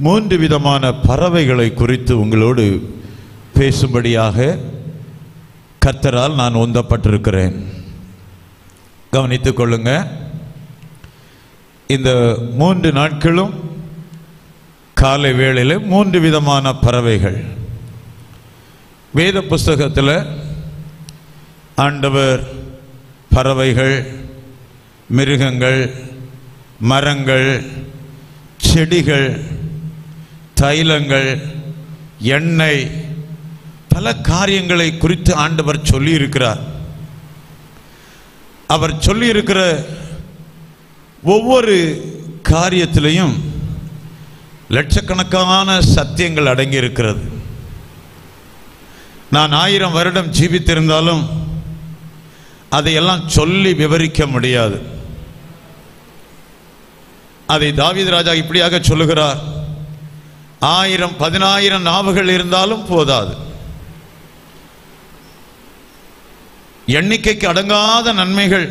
மூன்று விதமான பறவைகளை குறித்து உங்களோடு பேசும்படியாக கர்த்தரால் நான் உந்தப்பட்டிருக்கிறேன். கவனித்துக் கொள்ளுங்க. இந்த 3 நாட்களும் காலை வேளையில் 3 விதமான பறவைகள் வேத புஸ்தகத்தில் ஆண்டவர் பறவைகள், மிருகங்கள், மரங்கள், செடிகள், தைலங்கள், எண்ணெய், பல காரியங்களை குறித்து ஆண்டவர் சொல்லி இருக்கிறார். அவர் சொல்லி இருக்கிற ஒவ்வொரு காரியத்திலையும் லட்சக்கணக்கான சத்தியங்கள் அடங்கி இருக்கிறது. நான் 1000 வருடம் ஜீவித்திருந்தாலும் அதையெல்லாம் சொல்லி விவரிக்க முடியாது. அதை தாவீது ராஜா இப்படியாக சொல்லுகிறார், 1000 10,000 நாவுகள் இருந்தாலும் போதாது. எண்ணிக்கைக்கு அடங்காத நன்மைகள்,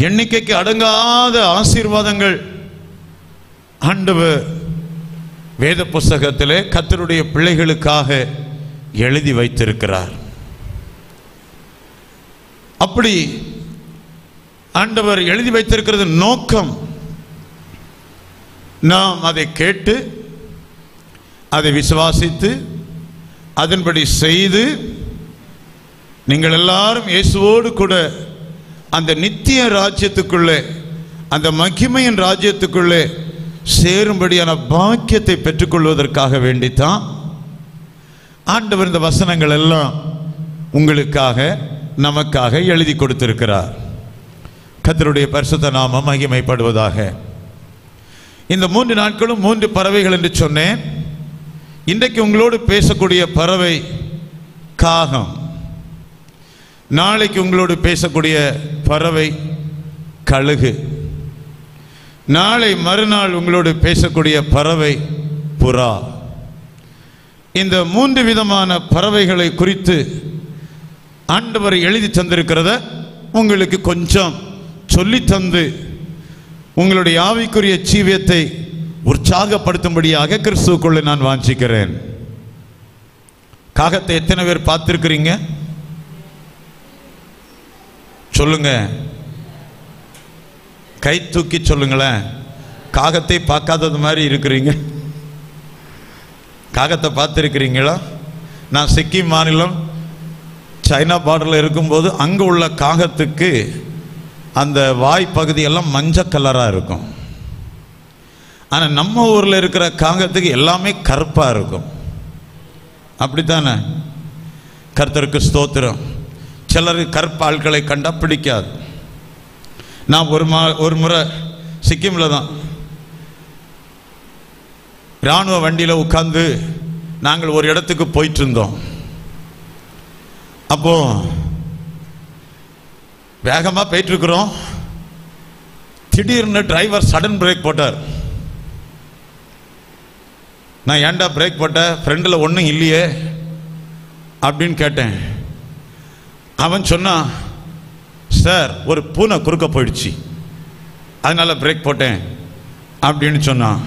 எண்ணிக்கைக்கு அடங்காத ஆசீர்வாதங்கள் ஆண்டவர் வேத புஸ்தகத்திலே கர்த்தருடைய பிள்ளைகளுக்காக எழுதி வைத்திருக்கிறார். அப்படி ஆண்டவர் எழுதி வைத்திருக்கிறது நோக்கம், நாம் அதை கேட்டு அதை விசுவாசித்து அதன்படி செய்து நீங்கள் எல்லாரும் இயேசுவோடு கூட அந்த நித்திய ராஜ்யத்துக்குள்ளே, அந்த மகிமையின் ராஜ்யத்துக்குள்ளே சேரும்படியான பாக்கியத்தை பெற்றுக்கொள்வதற்காக வேண்டித்தான் ஆண்டவர் இந்த வசனங்கள் எல்லாம் உங்களுக்காக நமக்காக எழுதி கொடுத்திருக்கிறார். கர்த்தருடைய பரிசுத்த நாமம் மகிமைப்படுவதாக. இந்த 3 நாட்களும் 3 பறவைகள் என்று சொன்னேன். இன்றைக்கு உங்களோடு பேசக்கூடிய பறவை காகம். நாளைக்கு உங்களோடு பேசக்கூடிய பறவை கழுகு. நாளை மறுநாள் உங்களோடு பேசக்கூடிய பறவை புறா. இந்த 3 விதமான பறவைகளை குறித்து ஆண்டவர் எழுதி தந்திருக்கிறத உங்களுக்கு கொஞ்சம் சொல்லி தந்து உங்களுடைய ஆவிக்குரிய ஜீவியத்தை உற்சாகப்படுத்தும்படியாக கிறிஸ்துவுக்குள்ளே நான் வாஞ்சிக்கிறேன். காகத்தை எத்தனை பேர் பார்த்திருக்கிறீங்க? சொல்லுங்க, கை தூக்கி சொல்லுங்களேன். காகத்தை பார்க்காதது மாதிரி இருக்கிறீங்க. காகத்தை பார்த்துருக்கிறீங்களா? நான் சிக்கிம் மாநிலம் சைனா பார்டரில் இருக்கும்போது அங்கே உள்ள காகத்துக்கு அந்த வாய் பகுதியெல்லாம் மஞ்சள் கலராக இருக்கும். ஆனால் நம்ம ஊரில் இருக்கிற காகத்துக்கு எல்லாமே கருப்பாக இருக்கும். அப்படித்தானே? கர்த்தருக்கு ஸ்தோத்திரம். சிலருக்கு கருப்பு ஆட்களை கண்டா பிடிக்காது. நான் ஒரு முறை சிக்கிமில் தான் இராணுவ வண்டியில் உட்கார்ந்து நாங்கள் ஒரு இடத்துக்கு போயிட்டு இருந்தோம். அப்போ வேகமாக போயிட்டு இருக்கிறோம். திடீர்னு டிரைவர் சடன் பிரேக் போட்டார். நான் ஏன்டா பிரேக் போட்டேன், ஃப்ரெண்டில் ஒன்றும் இல்லையே அப்படின்னு கேட்டேன். அவன் சொன்னான், சார் ஒரு பூனை குறுக்க போயிடுச்சு, அதனால பிரேக் போட்டேன் அப்படின்னு சொன்னான்.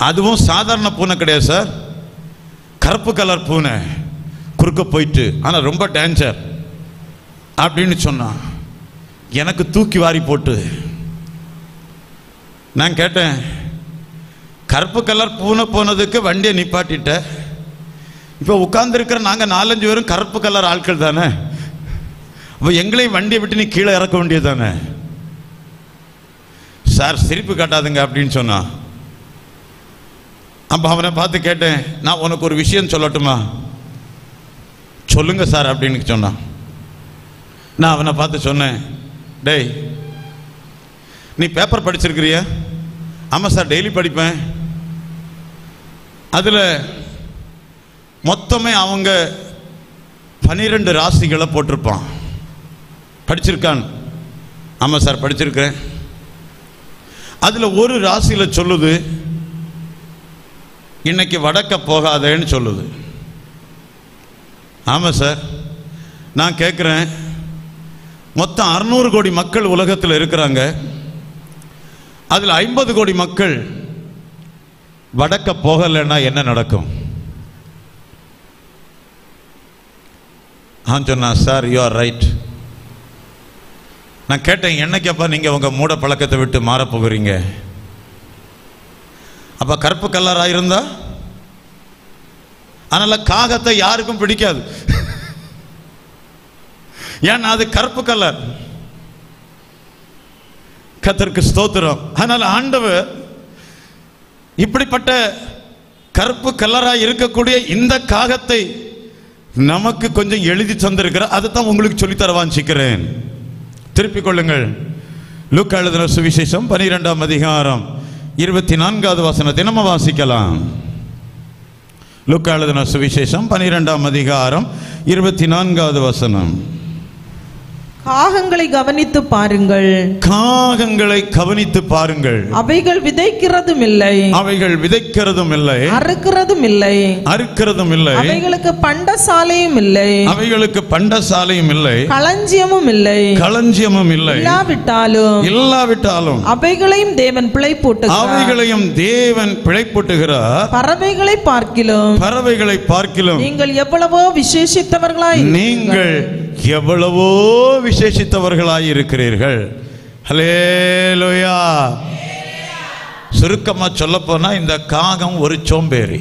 அதுவும் சாதாரண பூனை கிடையாது சார், கருப்பு கலர் பூனை குறுக்க போயிட்டு, ஆனால் ரொம்ப டேஞ்சர் அப்படின்னு சொன்னான். எனக்கு தூக்கி வாரி போட்டு நான் கேட்டேன், கருப்பு கலர் பூனை போனதுக்கு வண்டியை நிப்பாட்டிட்ட, இப்போ உட்கார்ந்துருக்கிற நாங்கள் 4-5 பேரும் கருப்பு கலர் ஆட்கள் தானே, அப்போ எங்களையும் வண்டியை விட்டு நீ கீழே இறக்க வேண்டியது தானே. சார் சிரிப்பு காட்டாதுங்க அப்படின்னு சொன்னான். அப்போ அவனை பார்த்து கேட்டேன், நான் உனக்கு ஒரு விஷயம் சொல்லட்டுமா? சொல்லுங்க சார் அப்படின்னு சொன்னான். நான் அவனை பார்த்து சொன்னேன், டேய் நீ பேப்பர் படிச்சிருக்கிறியா? ஆமாம் சார் டெய்லி படிப்பேன். அதில் மொத்தமே அவங்க 12 ராசிகளை போட்டிருப்பான். படிச்சிருக்கான்? ஆமாம் சார் படிச்சிருக்கிறேன். அதில் ஒரு ராசியில் சொல்லுது, இன்னைக்கு வடக்க போகாதேன்னு சொல்லுது. ஆமாம் சார். நான் கேட்குறேன், மொத்தம் 600 கோடி மக்கள் உலகத்தில் இருக்கிறாங்க. அதில் 50 கோடி மக்கள் வடக்க போகலைன்னா என்ன நடக்கும்? சொன்னா, சார் யூ ஆர் ரைட். நான் கேட்டேன், என்னைக்கப்பா நீங்கள் உங்கள் மூட பழக்கத்தை விட்டு மாறப்போகிறீங்க? அப்போ கருப்பு கலராக இருந்தா, அதனால் காகத்தை யாருக்கும் பிடிக்காது. ஏன்னா அது கருப்பு கலர். கர்த்தருக்கு ஸ்தோத்திரம். அதனால் ஆண்டவர் இப்படிப்பட்ட கருப்பு கலராக இருக்கக்கூடிய இந்த காகத்தை நமக்கு கொஞ்சம் எழுதி தந்திருக்கிறார். அதுதான் உங்களுக்கு சொல்லித்தர வாஞ்சிக்கிறேன். திருப்பிக் கொள்ளுங்கள். லூக்கா எழுதின சுவிசேஷம் 12ஆம் அதிகாரம் 24வது வசனத்தை நம்ம வாசிக்கலாம். லூக்கா எழுதின சுவிசேஷம் 12ஆம் அதிகாரம் 24வது வசனம். காகங்களை கவனித்து பாருங்கள். காகங்களை கவனித்து பாருங்கள். அவைகள் விதைக்கிறதும் இல்லை, அவைகள் விதைக்கிறதும் இல்லை, அறுக்கிறதும் இல்லை, அறுக்கிறதும் இல்லை. அவைகளுக்கு பண்டசாலையும் இல்லை, அவைகளுக்கு பண்டசாலையும் இல்லை, களஞ்சியமும் இல்லை, களஞ்சியமும் இல்லை. இல்லாவிட்டாலும் அவைகளையும் தேவன் பிழைப்பூட்டுகிறார். அவைகளையும் தேவன் பிழைப்பூட்டுகிறார். பறவைகளை பார்க்கிலும் நீங்கள் எவ்வளவோ விசேஷித்தவர்களாய், நீங்கள் எவ்வளவோ விசேஷித்தவர்களாய் இருக்கிறீர்கள். ஹல்லேலூயா. சுருக்கமா சொல்ல போனா இந்த காகம் ஒரு சோம்பேறி.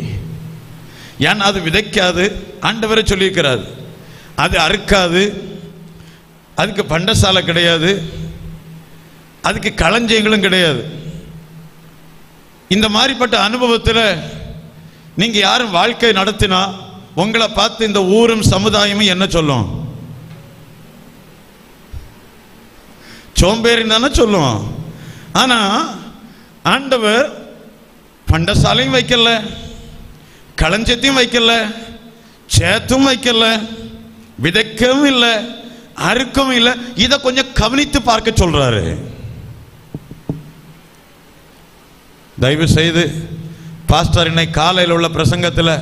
ஏன்னா அது விதைக்காது, ஆண்டவரே சொல்லியிருக்கிறார். அது அறுக்காது, அதுக்கு பண்டசாலை கிடையாது, அதுக்கு களஞ்சியங்களும் கிடையாது. இந்த மாதிரிப்பட்ட அனுபவத்தில் நீங்க யாரும் வாழ்க்கை நடத்தினா உங்களை பார்த்து இந்த ஊரும் சமுதாயமும் என்ன சொல்லும்? சோம்பேறின்னு தானே சொல்லும். ஆனா ஆண்டவர் பண்டசாலையும் வைக்கல, களஞ்சத்தையும் வைக்கல, சேத்தும் வைக்கல, விதைக்கவும் இல்லை, அறுக்கவும் இல்லை. இதை கொஞ்சம் கவனித்து பார்க்க சொல்றாரு. தயவு செய்து பாஸ்டர் இன்னைக்கு காலையில் உள்ள பிரசங்கத்தில்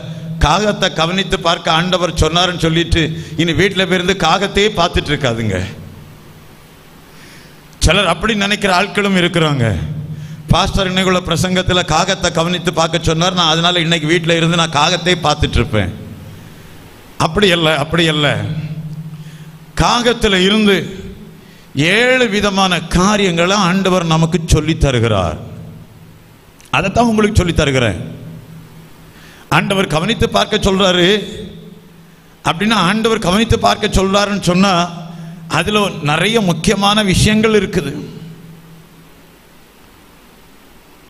காகத்தை கவனித்து பார்க்க ஆண்டவர் சொன்னாருன்னு சொல்லிட்டு இனி வீட்டில் போயிருந்து காகத்தையே பார்த்துட்டு இருக்காதுங்க. சிலர் அப்படி நினைக்கிற ஆட்களும் இருக்கிறாங்க. பாஸ்டர் இன்னைக்கு உள்ள பிரசங்கத்தில் காகத்தை கவனித்து பார்க்க சொன்னார், நான் அதனால இன்னைக்கு வீட்டில் இருந்து நான் காகத்தையே பார்த்துட்டு இருப்பேன். அப்படி அல்ல, அப்படி அல்ல. காகத்தில் இருந்து 7 விதமான காரியங்களை ஆண்டவர் நமக்கு சொல்லி தருகிறார். அதைத்தான் உங்களுக்கு சொல்லி தருகிறேன். ஆண்டவர் கவனித்து பார்க்க சொல்றாரு அப்படின்னா, ஆண்டவர் கவனித்து பார்க்க சொல்றாருன்னு சொன்னா அதுல நிறைய முக்கியமான விஷயங்கள் இருக்குது.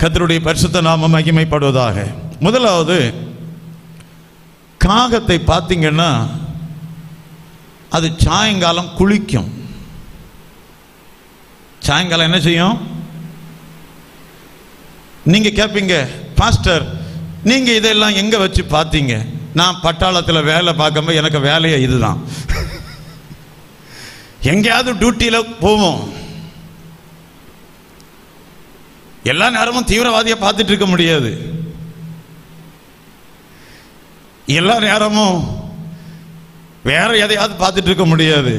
கர்த்தருடைய பரிசுத்த நாமம் மகிமைப்படுவதாக. முதலாவது, காகத்தை பார்த்தீங்கன்னா அது சாயங்காலம் குளிக்கும். சாயங்காலம் என்ன செய்யும்? நீங்க கேட்பீங்க, பாஸ்டர் நீங்க இதெல்லாம் எங்க வச்சு பார்த்தீங்க? நான் பட்டாளத்தில் வேலை பார்க்கும்போது எனக்கு வேலையே இதுதான். எங்கேயாவது டியூட்டியில போவோம், எல்லா நேரமும் தீவிரவாதியை பார்த்துட்டு இருக்க முடியாது, எல்லா நேரமும் வேற எதையாவது பார்த்துட்டு இருக்க முடியாது.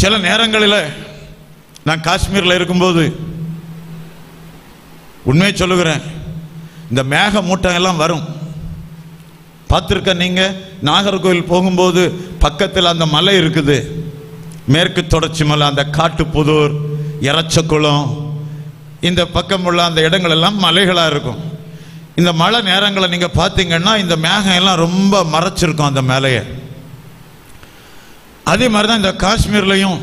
சில நேரங்களில் நான் காஷ்மீரில் இருக்கும்போது உண்மையை சொல்லுகிறேன், இந்த மேக மூட்டம் எல்லாம் வரும். பார்த்துருக்க நீங்க நாகர்கோவில் போகும்போது பக்கத்தில் அந்த மலை இருக்குது, மேற்கு தொடர்ச்சி மலை, அந்த காட்டுப்புதூர், எரச்சக்குளம், இந்த பக்கம் உள்ள அந்த இடங்கள் எல்லாம் மலைகளாக இருக்கும். இந்த மழை நேரங்களை நீங்க பார்த்தீங்கன்னா இந்த மேகம் எல்லாம் ரொம்ப மறைச்சிருக்கும் அந்த மலையை. அதே மாதிரி தான் இந்த காஷ்மீர்லையும்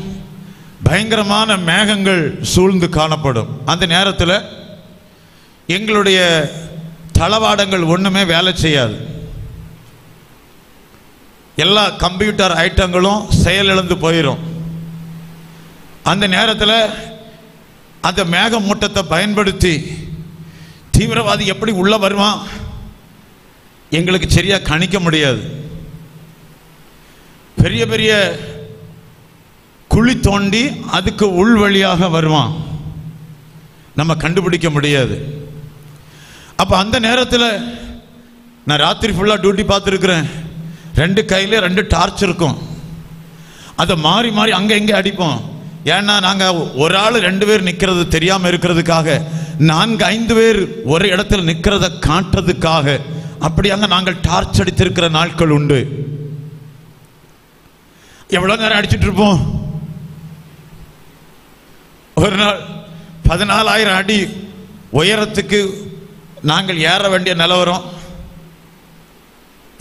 பயங்கரமான மேகங்கள் சூழ்ந்து காணப்படும். அந்த நேரத்தில் எங்களுடைய தளவாடங்கள் ஒன்றுமே வேலை செய்யாது. எல்லா கம்ப்யூட்டர் ஐட்டங்களும் செயலிழந்து போயிடும். அந்த நேரத்தில் அந்த மேக மூட்டத்தை பயன்படுத்தி தீவிரவாதி எப்படி உள்ள வருவான் எங்களுக்கு சரியா கணிக்க முடியாது. பெரிய பெரிய குழி தோண்டி அதுக்கு உள் வழியாக வருவான், நம்ம கண்டுபிடிக்க முடியாது. அப்போ அந்த நேரத்தில் நான் ராத்திரி ஃபுல்லாக டியூட்டி பார்த்துருக்குறேன். 2 கையில் 2 டார்ச் இருக்கும், அதை மாறி மாறி அங்கே எங்கே அடிப்போம். ஏன்னா நாங்கள் ஒரு ஆள் 2 பேர் நிற்கிறது தெரியாமல் இருக்கிறதுக்காக 4-5 பேர் ஒரு இடத்துல நிற்கிறத காட்டுறதுக்காக அப்படியாக நாங்கள் டார்ச் அடித்திருக்கிற நாட்கள் உண்டு. எவ்வளோ நேரம் அடிச்சுட்டு இருப்போம்? ஒரு நாள் 14,000 அடி உயரத்துக்கு நாங்கள் ஏற வேண்டிய நிலவரம்.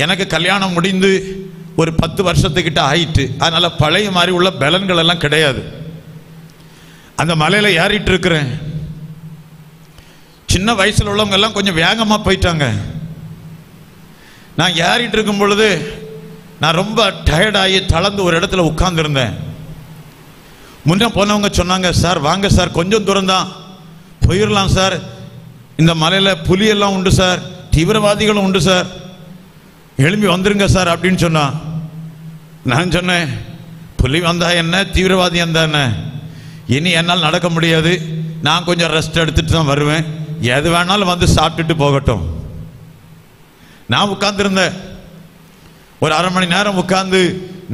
எனக்கு கல்யாணம் முடிந்து ஒரு 10 வருஷத்துக்கிட்ட ஆயிட்டு. அதனால் பழைய மாதிரி உள்ள பலன்கள் எல்லாம் கிடையாது. அந்த மலையில் ஏறிட்டு இருக்கிறேன். சின்ன வயசில் உள்ளவங்க எல்லாம் கொஞ்சம் வேகமாக போயிட்டாங்க. நான் ஏறிட்டு இருக்கும் பொழுது நான் ரொம்ப டயர்டாகி தளர்ந்து ஒரு இடத்துல உட்கார்ந்துருந்தேன். முன்னே போனவங்க சொன்னாங்க, சார் வாங்க சார், கொஞ்சம் தூரம் தான் போயிடலாம் சார், இந்த மலையில் புலியெல்லாம் உண்டு சார், தீவிரவாதிகளும் உண்டு சார், எழும்பி வந்துருங்க சார் அப்படின்னு சொன்னான். நான் சொன்னேன், புலி வந்தா என்ன, தீவிரவாதி வந்தா என்ன, இனி என்னால் நடக்க முடியாது, நான் கொஞ்சம் ரெஸ்ட் எடுத்துட்டு தான் வருவேன், எது வேணாலும் வந்து சாப்பிட்டுட்டு போகட்டும். நான் உட்கார்ந்துருந்தேன். ஒரு அரை மணி நேரம் உட்கார்ந்து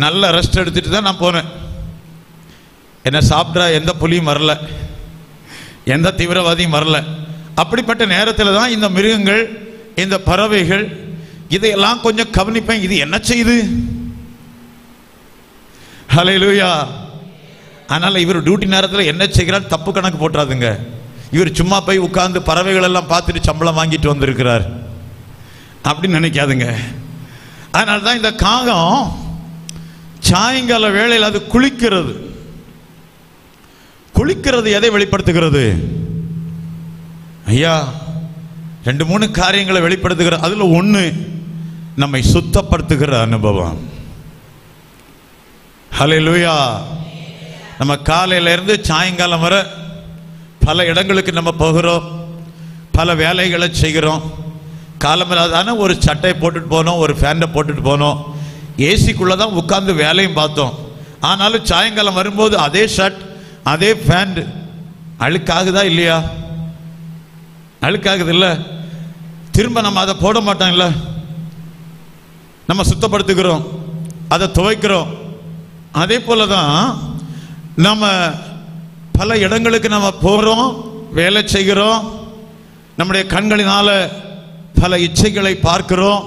நல்ல ரெஸ்ட் எடுத்துட்டு தான் நான் போனேன். என்ன சாப்பிட்ற எந்த புலியும் வரல, எந்த தீவிரவாதியும் வரல. அப்படிப்பட்ட நேரத்தில் தான் இந்த மிருகங்கள், இந்த பறவைகள், இதையெல்லாம் கொஞ்சம் கவனிப்பேன். இது என்ன செய்யுது? ஹல்லேலூயா. அதனால் இவர் டியூட்டி நேரத்தில் என்ன செய்கிறார் தப்பு கணக்கு போட்டுறாதுங்க. இவர் சும்மா போய் உட்கார்ந்து பறவைகள் எல்லாம் பார்த்துட்டு சம்பளம் வாங்கிட்டு வந்திருக்கிறார் அப்படின்னு நினைக்காதுங்க. அதனால தான் இந்த காகம் சாயங்கால வேளையில் அது குளிக்கிறது. குளிக்கிறது எதை வெளிப்படுத்துகிறது? ஐயா 2-3 காரியங்களை வெளிப்படுத்துகிற. அதில் ஒன்று நம்மை சுத்தப்படுத்துகிற அனுபவம். ஹல்லேலூயா. நம்ம காலையில இருந்து சாயங்காலம் வரை பல இடங்களுக்கு நம்ம போகிறோம், பல வேலைகளை செய்கிறோம். காலமில் தானே ஒரு சட்டை போட்டுட்டு போனோம், ஒரு ஃபேண்டை போட்டுட்டு போனோம், ஏசிக்குள்ளே தான் உட்கார்ந்து வேலையும் பார்த்தோம். ஆனாலும் சாயங்காலம் வரும்போது அதே ஷர்ட் அதே ஃபேண்ட் அழுக்காகுதா இல்லையா? அழுக்காகுது இல்லை? திரும்ப நம்ம அதை போட மாட்டோம்ல, நம்ம சுத்தப்படுத்துகிறோம், அதை துவைக்கிறோம். அதே போல தான் நம்ம பல இடங்களுக்கு நம்ம போகிறோம், வேலை செய்கிறோம், நம்முடைய கண்களினால பல இச்சைகளை பார்க்கிறோம்,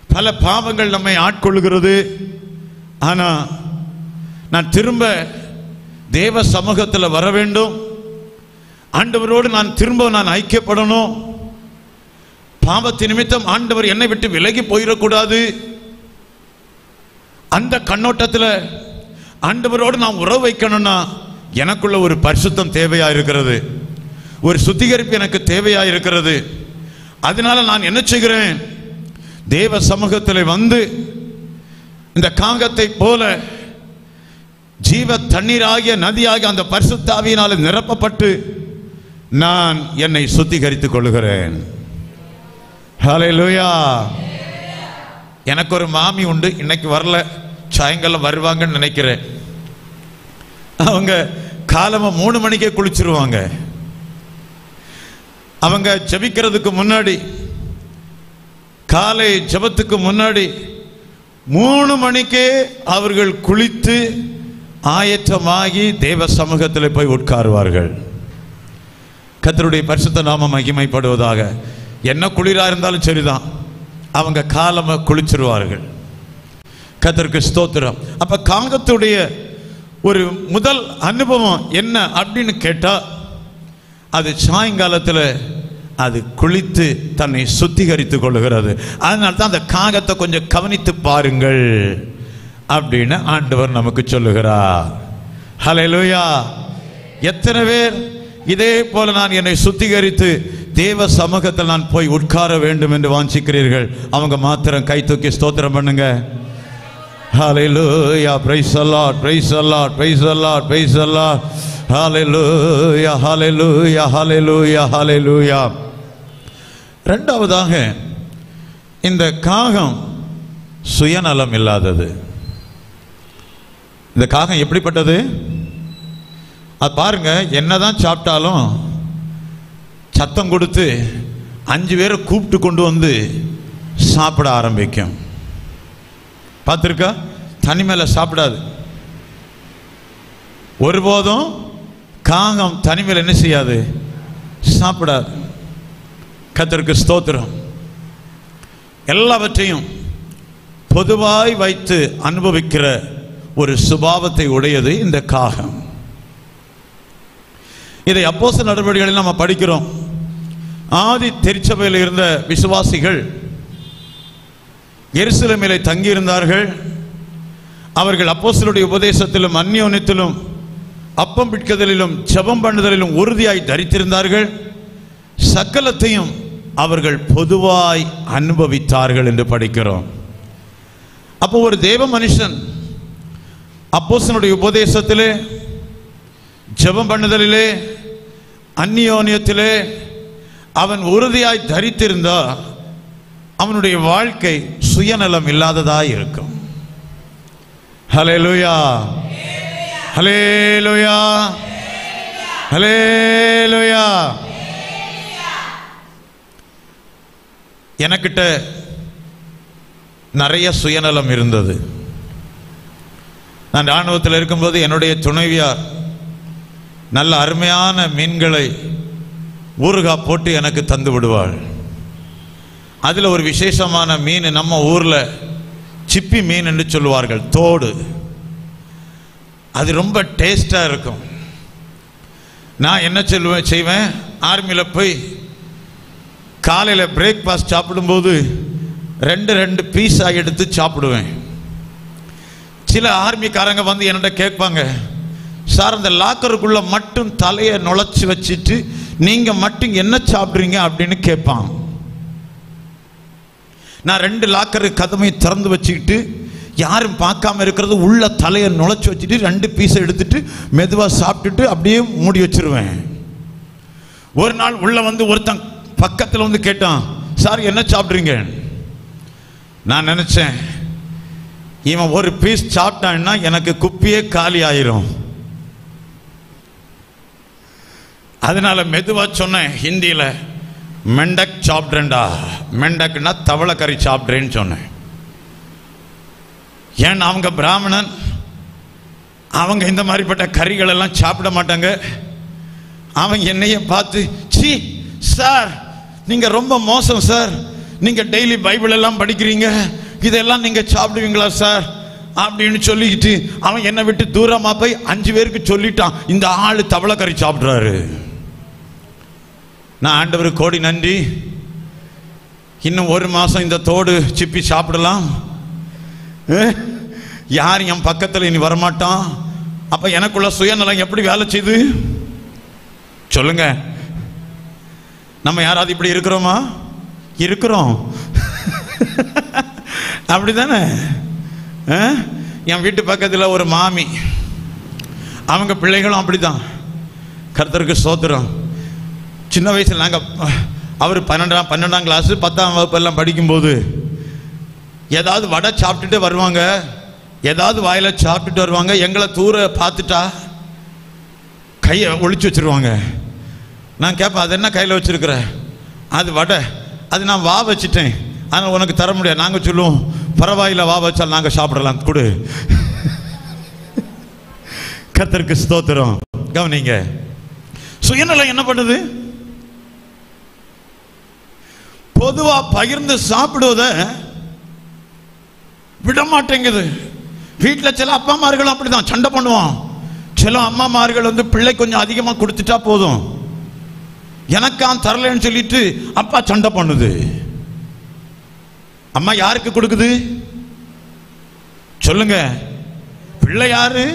பல பாவங்கள் நம்மை ஆட்கொள்கிறது. ஆனால் நான் திரும்ப தேவ சமூகத்தில் வர வேண்டும், ஆண்டவரோடு நான் திரும்ப ஐக்கியப்படணும். பாவத்தின் நிமித்தம் ஆண்டவர் என்னை விட்டு விலகி போயிடக்கூடாது. அந்த கண்ணோட்டத்தில் ஆண்டவரோடு நான் உறவு வைக்கணும்னா எனக்குள்ள ஒரு பரிசுத்தம் தேவையா இருக்கிறது, ஒரு சுத்திகரிப்பு எனக்கு தேவையா இருக்கிறது. அதனால நான் என்ன செய்கிறேன்? தேவ சமூகத்தில் வந்து இந்த காகத்தை போல ஜீவ தண்ணீராகிய நதியாகிய அந்த பரிசுத்த ஆவியினால நிரப்பப்பட்டு நான் என்னை சுத்திகரித்துக் கொள்கிறேன். ஹல்லேலூயா. எனக்கு ஒரு மாமி உண்டு, இன்னைக்கு வரல, சாயங்காலம் வருவாங்கன்னு நினைக்கிறேன். அவங்க காலமா 3 மணிக்கே குளிச்சிருவாங்க. அவங்க ஜெபிக்கிறதுக்கு முன்னாடி, காலை ஜெபத்துக்கு முன்னாடி 3 மணிக்கே அவர்கள் குளித்து ஆயத்தமாகி தேவ சமூகத்தில் போய் உட்காருவார்கள். கர்த்தருடைய பரிசுத்த நாமம் மகிமைப்படுவதாக. என்ன குளிரா இருந்தாலும் சரிதான், அவங்க காலமா குளிச்சிருவார்கள். கர்த்தருக்கு ஸ்தோத்திரம். அப்ப காகத்துடைய ஒரு முதல் அனுபவம் என்ன அப்படின்னு கேட்டா, அது சாயங்காலத்தில் அது குளித்து தன்னை சுத்திகரித்துக் கொள்கிறது. அதனால தான் அந்த காகத்தை கொஞ்சம் கவனித்து பாருங்கள் அப்படின்னு ஆண்டவர் நமக்கு சொல்லுகிறார். ஹல்லேலூயா. எத்தனை பேர் இதே போல நான் என்னை சுத்திகரித்து தேவ சமூகத்தில் நான் போய் உட்கார வேண்டும் என்று வாஞ்சிக்கிறீர்கள்? அவங்க மாத்திரம் கை தூக்கி ஸ்தோத்திரம் பண்ணுங்க. Hallelujah, praise the Lord, praise the Lord, praise the Lord, praise the Lord. Hallelujah, hallelujah, hallelujah, hallelujah. இரண்டாவதாக, இந்த காகம் சுயநலம் இல்லாதது. இந்த காகம் எப்படிப்பட்டது? அது பாருங்க, என்னதான் சாப்பிட்டாலும் சத்தம் கொடுத்து 5 பேரை கூப்பிட்டு கொண்டு வந்து சாப்பிட ஆரம்பிக்கும். பார்த்துருக்கா? தனி மேல சாப்பிடாது. ஒருபோதும் காகம் தனிமையில் என்ன செய்யாது, சாப்பிடாது. கர்த்தருக்கு ஸ்தோத்திரம். எல்லாவற்றையும் பொதுவாய் வைத்து அனுபவிக்கிற ஒரு சுபாவத்தை உடையது இந்த காகம். இதை அப்போஸ்தலர் நடவடிக்கைகளில் நம்ம படிக்கிறோம். ஆதி திருச்சபையில் இருந்த விசுவாசிகள் எருசலேமிலே தங்கியிருந்தார்கள். அவர்கள் அப்போஸ்தலருடைய உபதேசத்திலும் அந்யோன்யத்திலும் அப்பம் பிட்குதலிலும் ஜெபம் பண்ணுதலிலும் உறுதியாய் தரித்திருந்தார்கள். சகலத்தையும் அவர்கள் பொதுவாய் அனுபவித்தார்கள் என்று படிக்கிறோம். அப்போ ஒரு தேவ மனுஷன் அப்போஸ்தலருடைய உபதேசத்திலே, ஜெபம் பண்ணுதலிலே, அந்யோன்யத்திலே அவன் உறுதியாய் தரித்திருந்தா அவனுடைய வாழ்க்கை சுயநலம் இல்லாததாய் இருக்கும். ஹல்லேலூயா, ஹல்லேலூயா, ஹல்லேலூயா. எனக்கிட்ட நிறைய சுயநலம் இருந்தது. நான் இராணுவத்தில் இருக்கும்போது என்னுடைய துணைவியார் நல்ல அருமையான மீன்களை ஊறுகாய் போட்டு எனக்கு தந்து விடுவாள். அதில் ஒரு விசேஷமான மீன், நம்ம ஊரில் சிப்பி மீன் என்று சொல்லுவார்கள், தோடு. அது ரொம்ப டேஸ்டாக இருக்கும். நான் என்ன செய்வேன், ஆர்மியில் போய் காலையில் பிரேக்ஃபாஸ்ட் சாப்பிடும்போது ரெண்டு பீஸாக எடுத்து சாப்பிடுவேன். சில ஆர்மிக்காரங்க வந்து என்கிட்ட கேட்பாங்க, சார் அந்த லாக்கருக்குள்ள மட்டும் தலையை நுழைச்சி வச்சுட்டு நீங்க மட்டும் என்ன சாப்பிட்றீங்க அப்படின்னு கேட்பான். நான் 2 லாக்கரு கதவை திறந்து வச்சுக்கிட்டு யாரும் பார்க்காம இருக்கிறது உள்ள தலையை நுழைச்சி வச்சுட்டு 2 பீஸை எடுத்துட்டு மெதுவாக சாப்பிட்டுட்டு அப்படியே மூடி வச்சிருவேன். ஒரு நாள் உள்ள வந்து ஒருத்தன் பக்கத்தில் வந்து கேட்டான், சார் என்ன சாப்பிட்றீங்க? நான் நினைச்சேன், இவன் ஒரு பீஸ் சாப்பிட்டான்னா எனக்கு குப்பியே காலி ஆயிரும். அதனால மெதுவா சொன்னேன் ஹிந்தியில், மெண்டக் சாப்பிட்றேன்டா. மெண்டக்னா தவளைக்கறி சாப்பிட்றேன்னு சொன்னேன். ஏன்னா அவங்க பிராமணன், அவங்க இந்த மாதிரிப்பட்ட கறிகள் எல்லாம் சாப்பிட மாட்டாங்க. அவன் என்னைய பார்த்து, சீ சார் நீங்க ரொம்ப மோசம் சார், நீங்க டெய்லி பைபிள் எல்லாம் படிக்கிறீங்க, இதெல்லாம் நீங்க சாப்பிடுவீங்களா சார் அப்படின்னு சொல்லிக்கிட்டு அவன் என்னை விட்டு தூரமா போய் 5 பேருக்கு சொல்லிட்டான், இந்த ஆளு தவளைக்கறி சாப்பிட்றாரு. நான் ஆண்டவருக்கு கோடி நன்றி, இன்னும் 1 மாசம் இந்த தோடு சிப்பி சாப்பிடலாம், யார் என் பக்கத்தில் இனி வரமாட்டான். அப்ப எனக்குள்ள சுயநலம் எப்படி வேலை செய்து சொல்லுங்க? நம்ம யாராவது இப்படி இருக்கிறோமா? இருக்கிறோம். அப்படிதானே? என் வீட்டு பக்கத்தில் ஒரு மாமி, அவங்க பிள்ளைகளும் அப்படிதான். கர்த்தருக்கு ஸ்தோத்திரம். சின்ன வயசில் நாங்கள், அவர் 12ஆம் கிளாஸ் 10ஆம் வகுப்பு எல்லாம் படிக்கும்போது ஏதாவது வடை சாப்பிட்டுட்டே வருவாங்க, ஏதாவது வாயில சாப்பிட்டுட்டு வருவாங்க. எங்களை தூர பார்த்துட்டா கையை ஒழிச்சு வச்சிருவாங்க. நான் கேட்பேன், அது என்ன கையில் வச்சிருக்கிற? அது வடை. அது நான் வா வச்சுட்டேன், ஆனால் உனக்கு தர முடியாது. நாங்கள் சொல்லுவோம், பரவாயில்ல வா வச்சால் நாங்கள் சாப்பிடலாம் கொடு. கர்த்தருக்கு ஸ்தோத்திரம். கவனிங்க, சுயநலம் என்ன பண்ணுது? பொதுவா பகிர்ந்து சாப்பிடுவத விட மாட்டேங்குது. வீட்டில் சில அப்பாமார்கள் அப்படிதான் சண்டை பண்ணுவான். சில அம்மாமார்கள் வந்து பிள்ளை கொஞ்சம் அதிகமாக கொடுத்துட்டா போதும், எனக்கான் தரலன்னு சொல்லிட்டு அப்பா சண்டை பண்ணுது. அம்மா யாருக்கு கொடுக்குது சொல்லுங்க? பிள்ளை யாரு?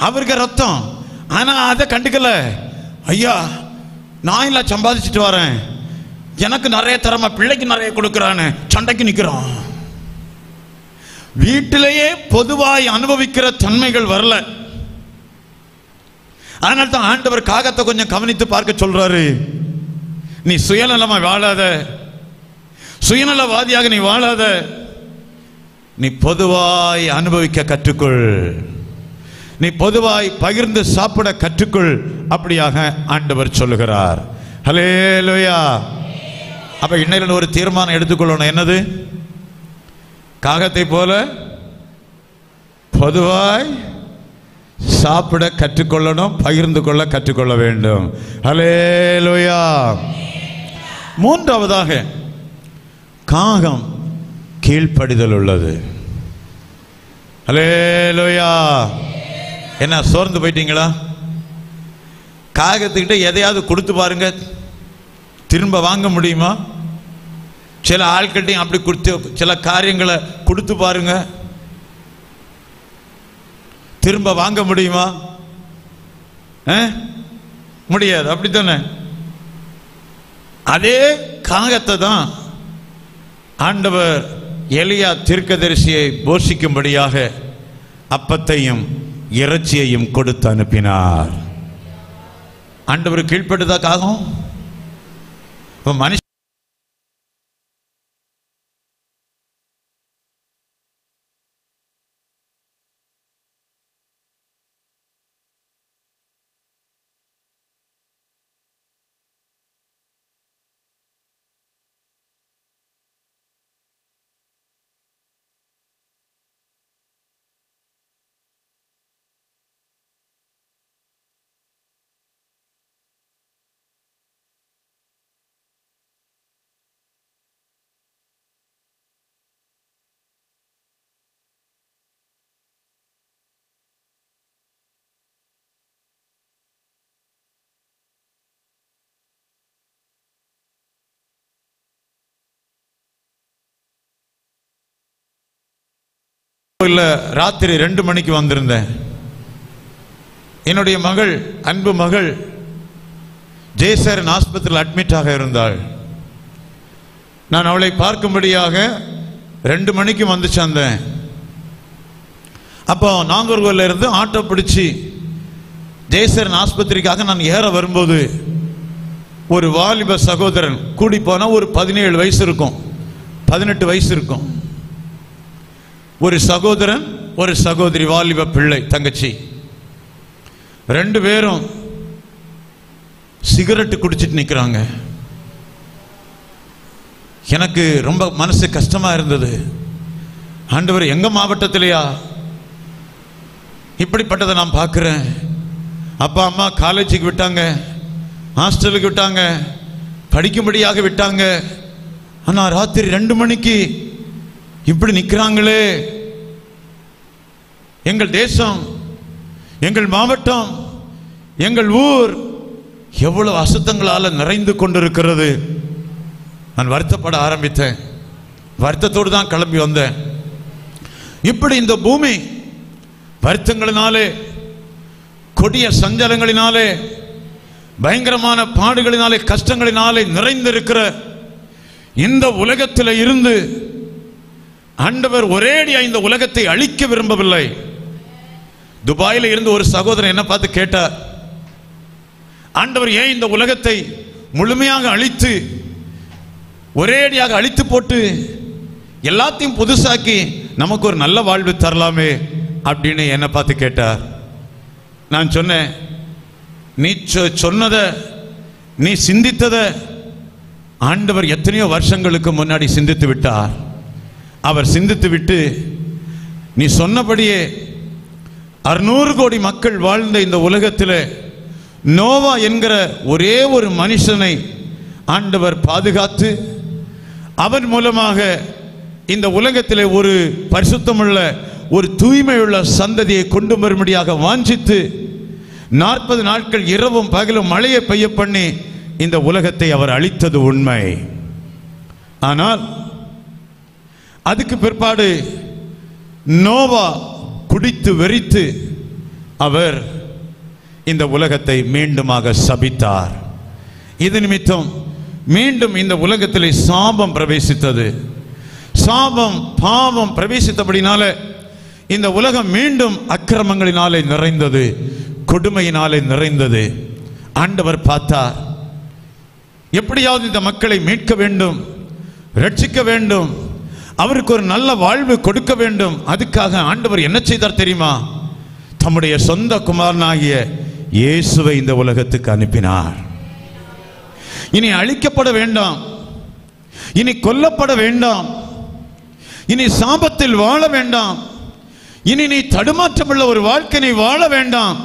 அவருக்கு ரத்தம். ஆனா அதை கண்டுக்கல. ஐயா நான் இல்ல சம்பாதிச்சுட்டு வரேன், எனக்கு நிறைய தரமா பிள்ளைக்கு நிறைய கொடுக்கறான்னு சண்டைக்கு நிக்கிறோம். வீட்டிலேயே பொதுவாய் அனுபவிக்கிற தன்மைகள் வரல. அதனால தான் ஆண்டவர் காகத்தை கொஞ்சம் கவனித்து பார்க்க சொல்றாரு. நீ சுயநலமா வாழாத, சுயநலவாதியாக நீ வாழாத, நீ பொதுவாய் அனுபவிக்க கற்றுக்கொள், நீ பொதுவாய் பகிர்ந்து சாப்பிட கற்றுக்கொள். அப்படியாக ஆண்டவர் சொல்லுகிறார். ஹல்லேலூயா. அப்ப இன்னைக்கு ஒரு தீர்மானம் எடுத்துக்கொள்ளணும். என்னது? காகத்தை போல பொதுவாய் சாப்பிட கற்றுக்கொள்ளணும், பகிர்ந்து கொள்ள கற்றுக்கொள்ள வேண்டும். ஹல்லேலூயா. மூன்றாவதாக காகம் கீழ்ப்படிதல் உள்ளது. ஹல்லேலூயா. என்ன சோர்ந்து போயிட்டீங்களா? காகத்துக்கிட்ட எதையாவது கொடுத்து பாருங்க, திரும்ப வாங்க முடியுமா? சில ஆட்கள்கிட்டையும் அப்படி கொடுத்து சில காரியங்களை கொடுத்து பாருங்க, திரும்ப வாங்க முடியுமா? முடியாது. அப்படித்தானே? அதே காகத்தை தான் ஆண்டவர் எலியா தீர்க்கதரிசியை போஷிக்கும்படியாக அப்பத்தையும் இறைச்சியையும் கொடுத்து அனுப்பினார். ஆண்டவர் கீழ்ப்பட்டதா காகம்? மனுஷ ராத்திரி 2 மணிக்கு வந்திருந்தேன். என்னுடைய மகள், அன்பு மகள் ஜெயசரன் ஆஸ்பத்திரியில் அட்மிட் ஆக இருந்தாள். நான் அவளை பார்க்கும்படியாக 2 மணிக்கு வந்து சேர்ந்தேன். அப்போ நாகர்கோவிலில் இருந்து ஆட்டோ பிடிச்சி ஜெயசரன் ஆஸ்பத்திரிக்காக நான் ஏற வரும்போது ஒரு வாலிப சகோதரன், கூடி போனா ஒரு 17 வயசு இருக்கும், 18 வயசு இருக்கும், ஒரு சகோதரன் ஒரு சகோதரி, வாலிப பிள்ளை, தங்கச்சி, 2 பேரும் சிகரெட் குடிச்சிட்டு நிற்கிறாங்க. எனக்கு ரொம்ப மனசு கஷ்டமா இருந்தது. ஆண்டவர், எங்க மாவட்டத்திலேயா இப்படிப்பட்டதை நான் பார்க்கிறேன்? அப்பா அம்மா காலேஜுக்கு விட்டாங்க, ஹாஸ்டலுக்கு விட்டாங்க, படிக்கும்படியாக விட்டாங்க. ஆனா ராத்திரி 2 மணிக்கு இப்படி நிற்கிறாங்களே. எங்கள் தேசம், எங்கள் மாவட்டம், எங்கள் ஊர் எவ்வளவு அசுத்தங்களால நிறைந்து கொண்டிருக்கிறது. நான் வருத்தப்பட ஆரம்பித்தேன். வருத்தத்தோடு தான் கிளம்பி வந்தேன். இப்படி இந்த பூமி வருத்தங்களினாலே, கொடிய சஞ்சலங்களினாலே, பயங்கரமான பாடுகளினாலே, கஷ்டங்களினாலே நிறைந்திருக்கிற இந்த உலகத்தில் இருந்து ஆண்டவர் ஒரேடியா இந்த உலகத்தை அழிக்க விரும்பவில்லை. துபாயில இருந்து ஒரு சகோதரன் என்ன பார்த்து கேட்டார், ஆண்டவர் ஏன் இந்த உலகத்தை முழுமையாக அழித்து, ஒரேடியாக அழித்து போட்டு எல்லாத்தையும் புதுசாக்கி நமக்கு ஒரு நல்ல வாழ்வு தரலாமே அப்படின்னு என்ன பார்த்து கேட்டார். நான் சொன்னேன், நீ சொன்னத, நீ சிந்தித்தத ஆண்டவர் எத்தனையோ வருஷங்களுக்கு முன்னாடி சிந்தித்து விட்டார். அவர் சிந்தித்து விட்டு நீ சொன்னபடியே 600 கோடி மக்கள் வாழ்ந்த இந்த உலகத்தில் நோவா என்கிற ஒரே ஒரு மனுஷனை ஆண்டவர் பாதுகாத்து, அவன் மூலமாக இந்த உலகத்தில் ஒரு பரிசுத்தமுள்ள, ஒரு தூய்மையுள்ள சந்ததியை கொண்டு வரும்படியாக வாஞ்சித்து 40 நாட்கள் இரவும் பகலும் மழையை பெய்ய பண்ணி இந்த உலகத்தை அவர் அழித்தது உண்மை. ஆனால் அதுக்கு பிற்பாடு நோவா குடித்து வெறித்து அவர் இந்த உலகத்தை மீண்டுமாக சபித்தார். இது நிமித்தம் மீண்டும் இந்த உலகத்திலே சாபம் பிரவேசித்தது. சாபம், பாவம் பிரவேசித்தபடினால இந்த உலகம் மீண்டும் அக்கிரமங்களினாலே நிறைந்தது, கொடுமையினாலே நிறைந்தது. ஆண்டவர் பார்த்தார், எப்படியாவது இந்த மக்களை மீட்க வேண்டும், ரட்சிக்க வேண்டும், அவருக்கு ஒரு நல்ல வாழ்வு கொடுக்க வேண்டும். அதுக்காக ஆண்டவர் என்ன செய்தார் தெரியுமா? தம்முடைய சொந்த குமாரனாகிய இயேசுவை இந்த உலகத்துக்கு அனுப்பினார். இனி அழிக்கப்பட வேண்டாம், இனி கொல்லப்பட வேண்டாம், இனி சாபத்தில் வாழ வேண்டாம், இனி நீ தடுமாற்றமுள்ள ஒரு வாழ்க்கை நீ வாழ வேண்டாம்.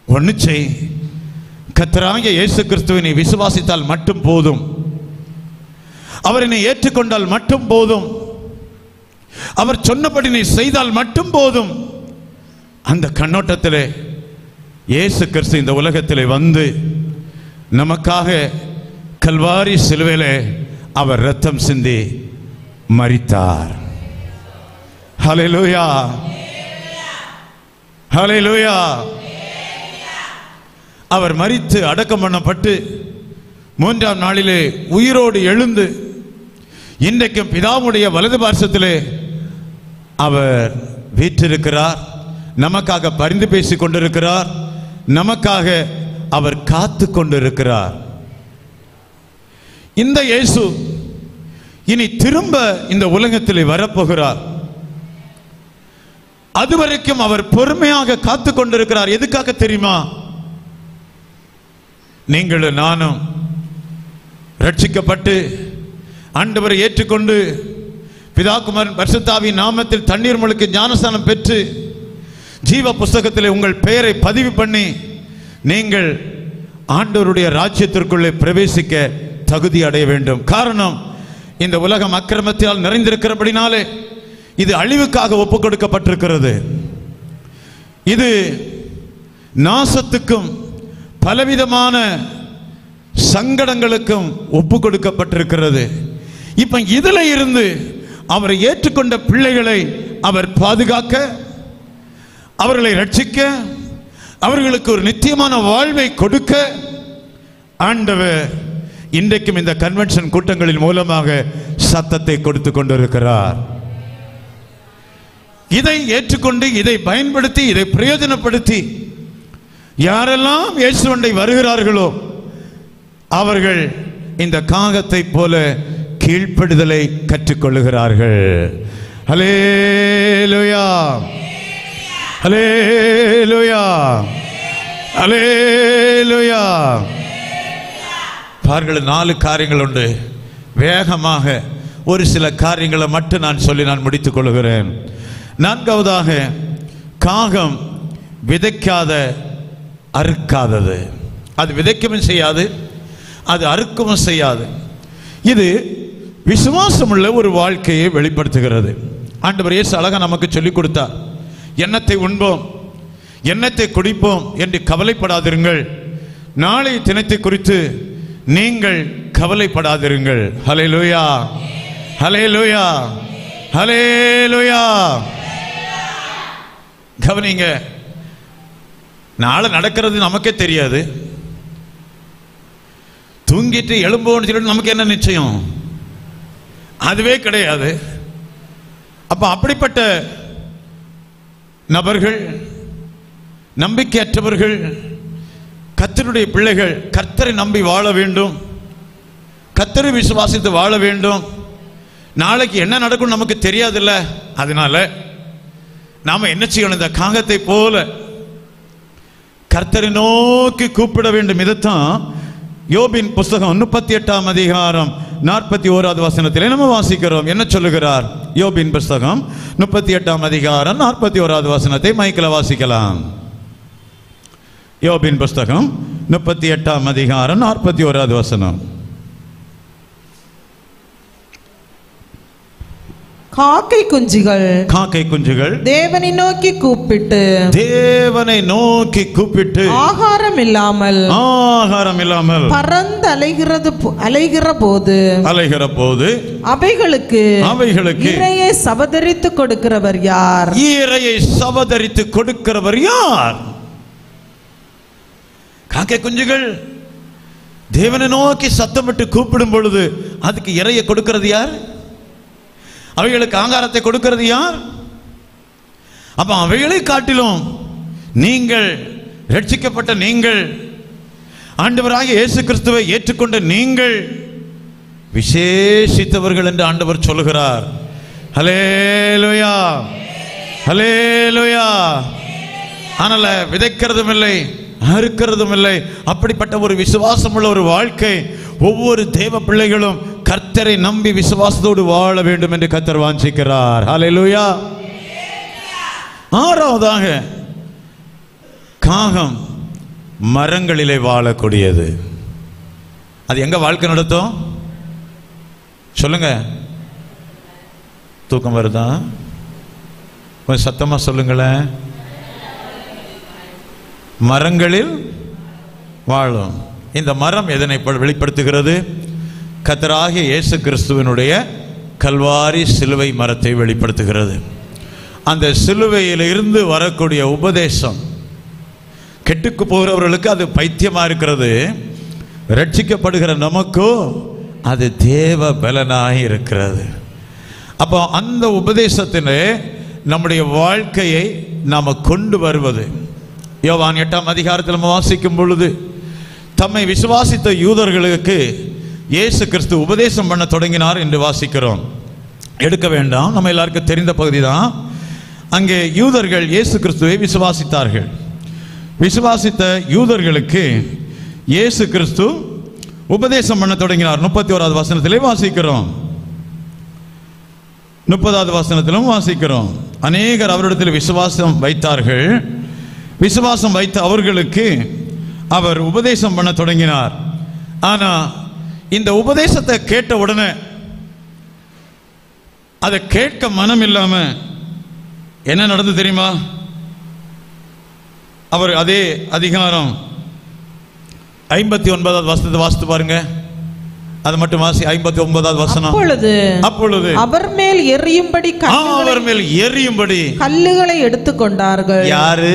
ஒண்ணு செய், கர்த்தராகிய இயேசு கிறிஸ்துவை நீ விசுவாசித்தால் மட்டும் போதும். அவரை நீ ஏற்றுக்கொண்டால் மட்டும் போதும். அவர் சொன்னபடி நீ செய்தால் மட்டும் போதும். அந்த கண்ணோட்டத்திலே இயேசு கிறிஸ்து இந்த உலகத்திலே வந்து நமக்காக கல்வாரி சிலுவையிலே அவர் இரத்தம் சிந்தி மரித்தார். ஹல்லேலூயா, ஹல்லேலூயா. அவர் மரித்து அடக்கம் பண்ணப்பட்டு மூன்றாம் நாளிலே உயிரோடு எழுந்து இன்றைக்கும் பிதாவுடைய வலது பார்சத்திலே அவர் வீற்றிருக்கிறார். நமக்காக பரிந்து பேசிக் கொண்டிருக்கிறார். நமக்காக அவர் காத்து கொண்டிருக்கிறார். இந்த இயேசு இனி திரும்ப இந்த உலகத்திலே வரப்போகிறார். அதுவரைக்கும் அவர் பொறுமையாக காத்து கொண்டிருக்கிறார். எதுக்காக தெரியுமா? நீங்களும் நானும் ரட்சிக்கப்பட்டு ஆண்டவரை ஏற்றுக்கொண்டு பிதாகுமாரன் பரிசுத்தாவின் நாமத்தில் தண்ணீர் முழுக்கு ஞானஸ்நானம் பெற்று ஜீவ புஸ்தகத்தில் உங்கள் பெயரை பதிவு பண்ணி நீங்கள் ஆண்டவருடைய ராஜ்யத்திற்குள்ளே பிரவேசிக்க தகுதி அடைய வேண்டும். காரணம், இந்த உலகம் அக்கிரமத்தால் நிறைந்திருக்கிறபடினாலே இது அழிவுக்காக ஒப்புக் கொடுக்கப்பட்டிருக்கிறது. இது நாசத்துக்கும் பலவிதமான சங்கடங்களுக்கும் ஒப்பு கொடுக்கப்பட்டிருக்கிறது. இப்ப இதுல இருந்து அவரை ஏற்றுக்கொண்ட பிள்ளைகளை அவர் பாதுகாக்க, அவர்களை ரட்சிக்க, அவர்களுக்கு ஒரு நித்தியமான வாழ்வை கொடுக்க ஆண்டவர் இன்றைக்கும் இந்த கன்வென்ஷன் கூட்டங்களின் மூலமாக சத்தத்தை கொடுத்து கொண்டிருக்கிறார். இதை ஏற்றுக்கொண்டு, இதை பயன்படுத்தி, இதை பிரயோஜனப்படுத்தி யாரெல்லாம் இயேசுவண்டை வருகிறார்களோ அவர்கள் இந்த காகத்தை போல கீழ்ப்படிதலை கற்றுக்கொள்ளுகிறார்கள். ஹல்லேலூயா, ஹல்லேலூயா, ஹல்லேலூயா. பாருங்கள், 4 காரியங்கள் உண்டு. வேகமாக ஒரு சில காரியங்களை மட்டும் நான் சொல்லி நான் முடித்துக் கொள்கிறேன். 4வதாக, காகம் விதைக்காத அறுக்காதது. அது விதைக்கவும் செய்யாது, அது அறுக்கவும் செய்யாது. இது விசுவாசமுள்ள ஒரு வாழ்க்கையை வெளிப்படுத்துகிறது. ஆண்டவர் இயேசு அழகா நமக்கு சொல்லிக் கொடுத்தார். எண்ணத்தை உண்போம், எண்ணத்தை குடிப்போம் என்று கவலைப்படாதிருங்கள், நாளை தினத்தை குறித்து நீங்கள் கவலைப்படாதிருங்கள். ஹல்லேலூயா, ஹல்லேலூயா, ஹல்லேலூயா. கவனிங்க, நாளை நடக்கிறது நமக்கே தெரியாது. தூங்கிட்டு எழும்போன்னு சொல்லிட்டு நமக்கு என்ன நிச்சயம்? அதுவே கிடையாது. அப்ப அப்படிப்பட்ட நபர்கள், நம்பிக்கையற்றவர்கள், கர்த்தருடைய பிள்ளைகள் கர்த்தரை நம்பி வாழ வேண்டும், கர்த்தரை விசுவாசித்து வாழ வேண்டும். நாளைக்கு என்ன நடக்கும் நமக்கு தெரியாதுல்ல. அதனால நாம என்ன செய்யணும்? இந்த காகத்தை போல கர்த்தரை நோக்கி கூப்பிட வேண்டும். இதைத்தான் யோபின் புஸ்தகம் 38ஆம் அதிகாரம் 41வது வசனத்திலே நம்ம வாசிக்கிறோம். என்ன சொல்லுகிறார்? யோபின் புஸ்தகம் 38ஆம் அதிகாரம் 41வது வசனத்தை மைக்கில் வாசிக்கலாம். யோபின் புஸ்தகம் 38ஆம் அதிகாரம் 41வது வசனம். காக்கை குஞ்சுகள் தேவனை நோக்கி கூப்பிட்டு ஆகாரம் இல்லாமல் பறந்து அலைகிற போது அவைகளுக்கு இரையை சபதரித்து கொடுக்கிறவர் யார்? இரையை சபதரித்து கொடுக்கிறவர் யார்? காக்கை குஞ்சுகள் தேவனை நோக்கி சத்தமிட்டு கூப்பிடும் பொழுது அதுக்கு இரையை கொடுக்கிறது யார்? அவைகளுக்கு ஆகாரத்தை கொடுக்கிறது யார்? அப்ப அவைகளை காட்டிலும் நீங்கள், ரட்சிக்கப்பட்ட நீங்கள், ஆண்டவராகிய இயேசு கிறிஸ்துவை ஏற்றுக்கொண்ட நீங்கள் விசேஷித்தவர்கள் என்று ஆண்டவர் சொல்லுகிறார். ஹல்லேலூயா, ஹல்லேலூயா. ஆனால விதைக்கிறதும் இல்லை, அறுக்கிறதும் இல்லை. அப்படிப்பட்ட ஒரு விசுவாசம் உள்ள ஒரு வாழ்க்கை ஒவ்வொரு தேவ பிள்ளைகளும் கர்த்தரை நம்பி விசுவாசத்தோடு வாழ வேண்டும் என்று கர்த்தர் வாஞ்சிக்கிறார். ஹல்லேலூயா, ஆறாவதாக காகம் மரங்களிலே வாழக்கூடியது. அது எங்க வாழ்க்கை நடத்தும்? சொல்லுங்க. தூக்கம் வருதா? கொஞ்சம் சத்தமா சொல்லுங்களேன். மரங்களில் வாழும். இந்த மரம் எதனை வெளிப்படுத்துகிறது? கர்த்தராகிய இயேசு கிறிஸ்துவினுடைய கல்வாரி சிலுவை மரத்தை வெளிப்படுத்துகிறது. அந்த சிலுவையிலிருந்து வரக்கூடிய உபதேசம் கெட்டுக்கு போகிறவர்களுக்கு அது பைத்தியமா இருக்கிறது. ரட்சிக்கப்படுகிற நமக்கோ அது தேவ பலனாய் இருக்கிறது. அப்போ அந்த உபதேசத்திலே நம்முடைய வாழ்க்கையை நாம் கொண்டு வருவது. யோவான் 8ஆம் அதிகாரத்தில் வாசிக்கும் பொழுது தம்மை விசுவாசித்த யூதர்களுக்கு இயேசு கிறிஸ்து உபதேசம் பண்ண தொடங்கினார் என்று வாசிக்கிறோம். எடுக்க வேண்டாம், நம்ம எல்லாருக்கும் தெரிந்த பகுதி தான். அங்கே யூதர்கள் இயேசு கிறிஸ்துவை விசுவாசித்தார்கள். விசுவாசித்த யூதர்களுக்கு இயேசு கிறிஸ்து உபதேசம் பண்ண தொடங்கினார். 31வது வசனத்திலே வாசிக்கிறோம், 30வது வசனத்திலும் வாசிக்கிறோம். அநேகர் அவரிடத்தில் விசுவாசம் வைத்தார்கள். விசுவாசம் வைத்த அவர்களுக்கு அவர் உபதேசம் பண்ண தொடங்கினார். ஆனா இந்த உபதேசத்தை கேட்ட உடனே அதை கேட்க மனம் இல்லாம என்ன நடந்து தெரியுமா? அவர் அதே அதிகாரம் 59வது வசனத்தை வாசித்து பாருங்க. அது மட்டும் வாசி. 59வது வசனம். அப்பொழுது அவர் மேல் எரியும்படி கல்லுகளை எடுத்துக்கொண்டார்கள். யாரு?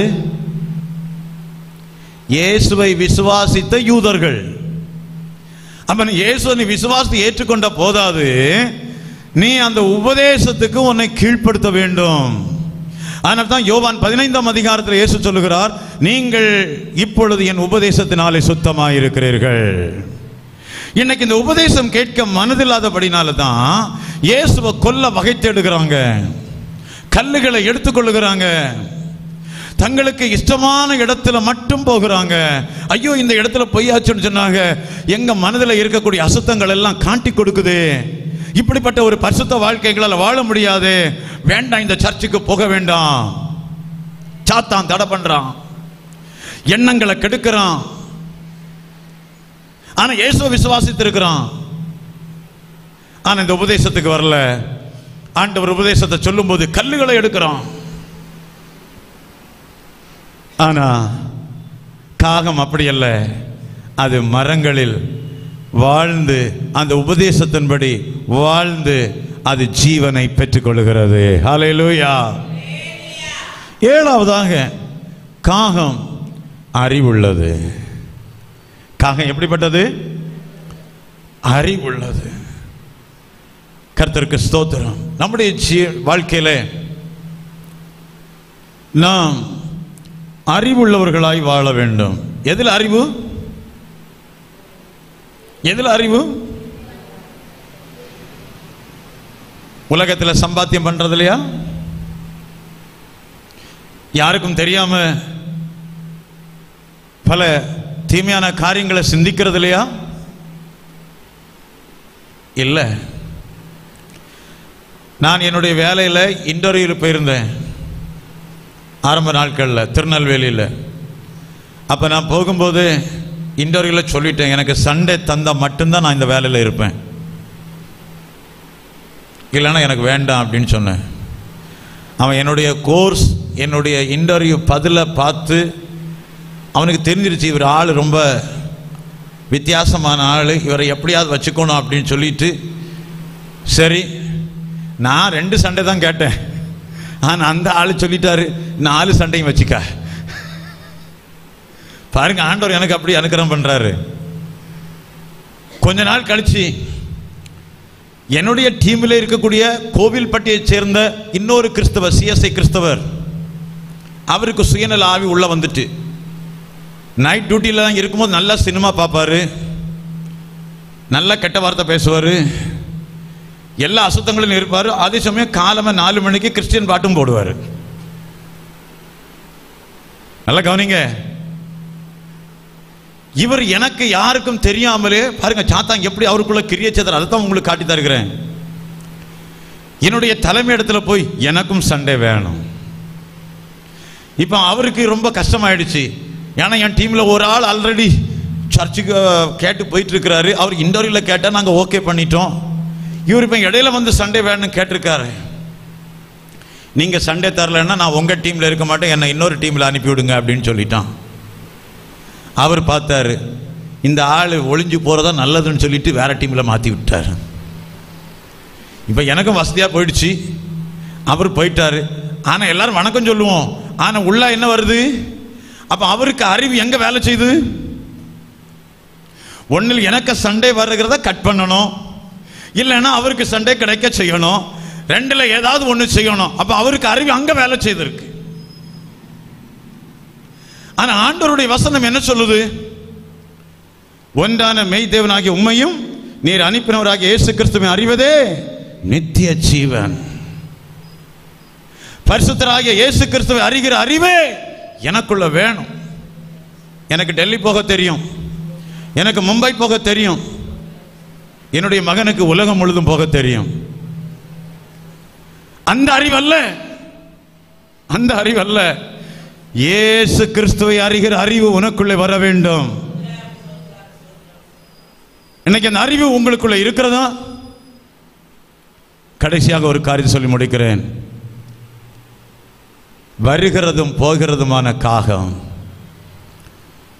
இயேசுவை விசுவாசித்த யூதர்கள். அப்ப இயேசுவை விசுவாசி ஏற்றுக்கொண்ட போதாது, நீ அந்த உபதேசத்துக்கு உன்னை கீழ்ப்படுத்த வேண்டும். அதனால தான் யோவான் 15ஆம் அதிகாரத்தில் இயேசு சொல்லுகிறார், நீங்கள் இப்பொழுது என் உபதேசத்தினாலே சுத்தமாயிருக்கிறீர்கள். இன்னைக்கு இந்த உபதேசம் கேட்க மனதில்லாதபடினால தான் இயேசுவை கொல்ல வகை தேடுகிறாங்க, கல்லுகளை எடுத்துக்கொள்ளுகிறாங்க, தங்களுக்கு இஷ்டமான இடத்துல மட்டும் போகிறாங்க. ஐயோ இந்த இடத்துல பொய்யாச்சுன்னு சொன்னாங்க, எங்க மனதில் இருக்கக்கூடிய அசுத்தங்கள் எல்லாம் காட்டி கொடுக்குது. இப்படிப்பட்ட ஒரு பரிசுத்த வாழ்க்கைகளால் வாழ முடியாது, வேண்டாம், இந்த சர்ச்சுக்கு போக வேண்டாம். சாத்தான் தடை பண்றான், எண்ணங்களை கெடுக்கிறான். ஆனா இயேசுவை விசுவாசித்து இருக்கிறான். ஆனா இந்த உபதேசத்துக்கு வரல. ஆண்டவர் உபதேசத்தை சொல்லும் போது கல்லுகளை எடுக்கிறான். ஆனா காகம் அப்படி அல்ல, அது மரங்களில் வாழ்ந்து அந்த உபதேசத்தின்படி வாழ்ந்து அது ஜீவனை பெற்றுக்கொள்கிறது. ஹல்லேலூயா. ஏழாவதாக காகம் அறிவுள்ளது. காகம் எப்படிப்பட்டது? அறிவுள்ளது. கர்த்தருக்கு ஸ்தோத்திரம். நம்முடைய வாழ்க்கையில நாம் அறிவுள்ளவர்களாய் வாழ வேண்டும். எதில் அறிவு? எதில் அறிவு? உலகத்தில் சம்பாத்தியம் பண்றது இல்லையா? யாருக்கும் தெரியாம பல தீமையான காரியங்களை சிந்திக்கிறது இல்லையா? இல்ல. நான் என்னுடைய வேலையில் இன்டர்வியூவில் போயிருந்தேன் ஆரம்ப நாட்களில் திருநெல்வேலியில். அப்போ நான் போகும்போது இன்டர்வியூவில் சொல்லிட்டேன், எனக்கு சண்டே தந்தால் மட்டும்தான் நான் இந்த வேலையில் இருப்பேன், இல்லைன்னா எனக்கு வேண்டாம் அப்படின்னு சொன்னேன். அவன் என்னுடைய கோர்ஸ், என்னுடைய இன்டர்வியூ பதிலை பார்த்து அவனுக்கு தெரிஞ்சிருச்சு, இவர் ஆள் ரொம்ப வித்தியாசமான ஆள், இவரை எப்படியாவது வச்சுக்கணும் அப்படின்னு சொல்லிட்டு, சரி நான் 2 சண்டை தான் கேட்டேன். ஆனால் அந்த ஆள் சொல்லிட்டாரு 4 சண்டையும் வச்சுக்க. பாருங்க, ஆண்டவர் எனக்கு அப்படி அனுக்கிரகம் பண்றாரு. கொஞ்ச நாள் கழிச்சு என்னுடைய டீமில் இருக்கக்கூடிய கோவில்பட்டியை சேர்ந்த இன்னொரு கிறிஸ்தவர், சிஎஸ்ஐ கிறிஸ்தவர், அவருக்கு சுயநல ஆவி உள்ள வந்துட்டு நைட் டியூட்டியில் தான் இருக்கும்போது நல்லா சினிமா பார்ப்பாரு, நல்லா கெட்ட வார்த்தை பேசுவார், எல்லா அசுத்தங்களும் இருப்பார். அதே சமயம் காலமே 4 மணிக்கு கிறிஸ்டியன் பாட்டும் போடுவார். நல்லா கவனிங்க. இவர் எனக்கு யாருக்கும் தெரியாமலே பாருங்க சாத்தான் எப்படி அவருக்குள்ள கிரியை செய்தார், அதை தான் உங்களுக்கு காட்டி தருகிறேன். என்னுடைய தலைமை இடத்துல போய் எனக்கும் சண்டை வேணும், இப்போ அவருக்கு ரொம்ப கஷ்டமாயிடுச்சு. ஏன்னா என் டீமில் ஒரு ஆள் ஆல்ரெடி சர்ச்சுக்கு கேட்டு போயிட்டு இருக்கிறாரு. அவருக்கு இன்டர்வியூவில் கேட்டால் நாங்கள் ஓகே பண்ணிட்டோம். இவர் இப்போ இடையில வந்து சண்டே வேணும்னு கேட்டிருக்காரு. நீங்கள் சண்டே தரலைன்னா நான் உங்கள் டீமில் இருக்க மாட்டேன், என்னை இன்னொரு டீமில் அனுப்பிவிடுங்க அப்படின்னு சொல்லிட்டான். அவர் பார்த்தாரு, இந்த ஆள் ஒளிஞ்சு போகிறதா நல்லதுன்னு சொல்லிட்டு வேற டீமில் மாற்றி விட்டார். இப்போ எனக்கும் வசதியாக போயிடுச்சு, அவர் போயிட்டாரு. ஆனால் எல்லாரும் வணக்கம் சொல்லுவோம், ஆனால் உள்ள என்ன வருது? அப்போ அவருக்கு அறிவு எங்கே வேலை செய்யுது? ஒன்றில் எனக்கு சண்டே வருகிறத கட் பண்ணணும், இல்லைன்னா அவருக்கு சண்டே கிடைக்க செய்யணும், ரெண்டில் ஏதாவது ஒன்று செய்யணும். அப்போ அவருக்கு அறிவு அங்கே வேலை செய்திருக்கு. ஆனால் ஆண்டவருடைய வசனம் என்ன சொல்லுது? ஒன்றான மெய்தேவனாகிய உம்மையும் நீர் அனுப்பினவராகிய இயேசு கிறிஸ்துவை அறிவதே நித்திய ஜீவன். பரிசுத்தராகிய இயேசு கிறிஸ்துவை அறிகிற அறிவே எனக்குள்ள வேணும். எனக்கு டெல்லி போக தெரியும், எனக்கு மும்பை போக தெரியும், என்னுடைய மகனுக்கு உலகம் முழுதும் போக தெரியும். அந்த அறிவல்ல, அந்த அறிவல்ல, இயேசு கிறிஸ்துவை அறிகிற அறிவு உனக்குள்ளே வர வேண்டும். இன்னைக்கு அந்த அறிவு உங்களுக்குள்ள இருக்கிறதா? கடைசியாக ஒரு காரியம் சொல்லி முடிக்கிறேன். வருகிறதும் போகிறதுமான காகம்.